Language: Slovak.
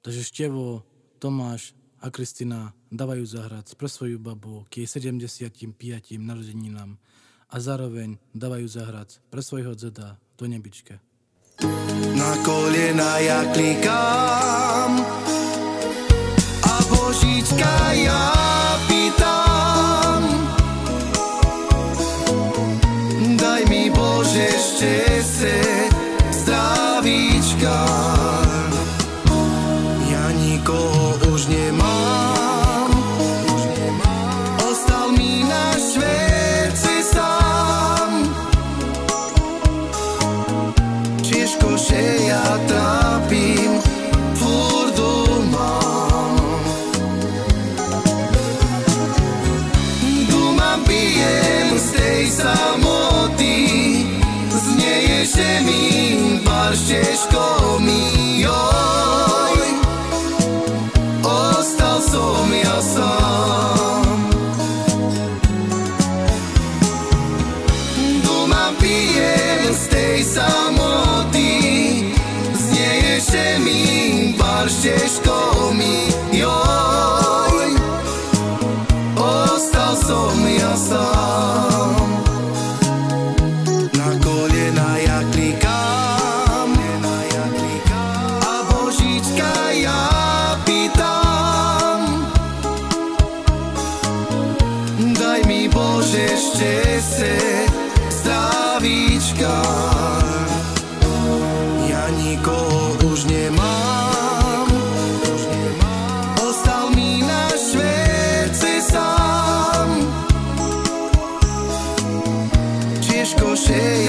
Takže Števo, Tomáš a Kristina dávajú zahrať pre svoju babu k jej 75. narodeninám a zároveň dávajú zahrať pre svojho dzeda do nebičke. Na kolena ja klikám a Božička ja pýtam, daj mi Bože šťastie, zdravíčka. Ja nikoho už nemám, ostal mi na šverci sám. Čižkože ja trápim, furt mám. Doma pijem z tej samoty, znieje, že mi pár štiežkov mi, joj, ostal som ja sám. Doma pijem z tej samoty, znieje, že mi pár štiežkov mi, joj, ostal som ja sám. Na kolena ja klikám a Božička ja pýtam, daj mi Bože šťastie, zdravíčka. Ja nikoho už nemám, ostal mi na šverci sám. Čižkože